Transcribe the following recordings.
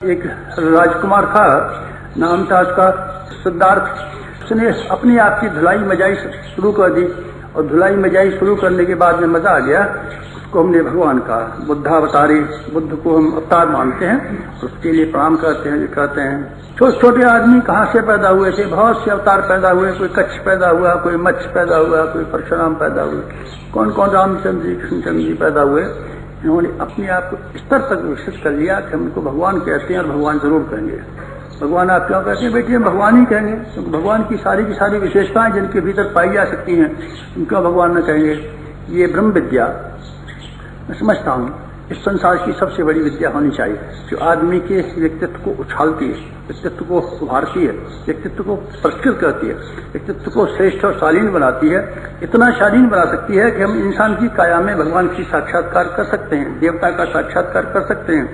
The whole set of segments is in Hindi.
एक राजकुमार था, नाम था उसका सिद्धार्थ। उसने अपनी आप की धुलाई मजाई शुरू कर दी और धुलाई मजाई शुरू करने के बाद में मजा आ गया। उसको हमने भगवान का बुद्धावतारी, बुद्ध को हम अवतार मानते हैं, उसके लिए प्रणाम करते हैं। कहते हैं छोटे छोटे आदमी कहाँ से पैदा हुए थे, बहुत से अवतार पैदा हुए। कोई कच्छ पैदा हुआ, कोई मत्स्य पैदा हुआ, कोई परशुराम पैदा हुए, कौन कौन रामचंद्र जी, कृष्णचंद्र जी पैदा हुए। इन्होंने अपने आप को स्तर तक विकसित कर लिया कि हम इनको भगवान कहते हैं और भगवान जरूर कहेंगे। भगवान आप क्यों कहते हैं? बेटी हम भगवान ही कहेंगे, क्योंकि भगवान की सारी विशेषताएं जिनके भीतर पाई जा सकती हैं, उनको भगवान न कहेंगे। ये ब्रह्म विद्या मैं समझता हूँ इस संसार की सबसे बड़ी विद्या होनी चाहिए, जो आदमी के व्यक्तित्व को उछालती है, व्यक्तित्व को उभारती है, व्यक्तित्व को परिष्कृत करती है, व्यक्तित्व को श्रेष्ठ और शालीन बनाती है। इतना शालीन बना सकती है कि हम इंसान की काया में भगवान की साक्षात्कार कर सकते हैं, देवता का साक्षात्कार कर सकते हैं।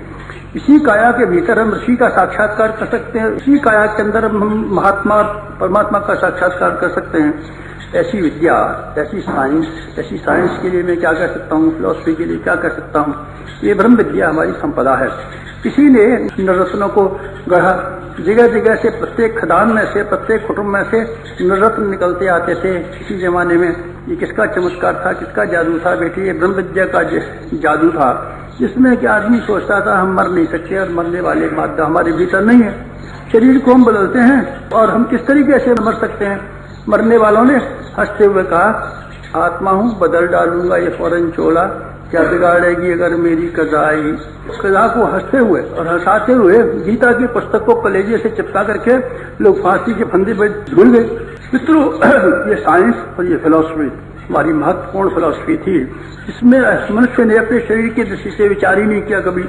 इसी काया के भीतर हम ऋषि का साक्षात्कार कर सकते हैं, इसी काया के अंदर हम महात्मा परमात्मा का साक्षात्कार कर सकते हैं। ऐसी विद्या, ऐसी साइंस के लिए मैं क्या कर सकता हूँ, फिलॉसफी के लिए क्या कर सकता हूँ। ये ब्रह्म विद्या हमारी संपदा है। किसी ने नवरत्नों को गढ़ा, जगह जगह से, प्रत्येक खदान में से, प्रत्येक कुटुंब में से नवरत्न निकलते आते थे। इसी जमाने में ये किसका चमत्कार था, किसका जादू था? बेटी ये ब्रह्म विद्या का जादू था, जिसमें कि आदमी सोचता था हम मर नहीं सकते और मरने वाले मादा हमारे भीतर नहीं है। शरीर को हम बदलते हैं और हम किस तरीके से मर सकते हैं। मरने वालों ने हंसते हुए कहा, आत्मा हूं बदल डालूंगा ये फौरन चोला, क्या बिगाड़ेगी अगर मेरी कज़ा आई। कज़ा को हंसते हुए और हंसाते हुए गीता की पुस्तक को कलेजे से चिपका करके लोग फांसी के फंदे पर झूल गए। मित्रों, ये साइंस और ये फिलॉसफी हमारी महत्वपूर्ण फिलॉसफी थी, जिसमें मनुष्य ने अपने शरीर की दृष्टि से विचार ही नहीं किया कभी।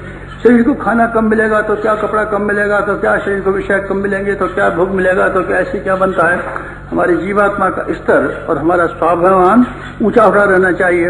शरीर को खाना कम मिलेगा तो क्या, कपड़ा कम मिलेगा तो क्या, शरीर को विषय कम मिलेंगे तो क्या, भोग मिलेगा तो क्या, ऐसे क्या बनता है। हमारी जीवात्मा का स्तर और हमारा स्वाभिमान ऊंचा उठा रहना चाहिए।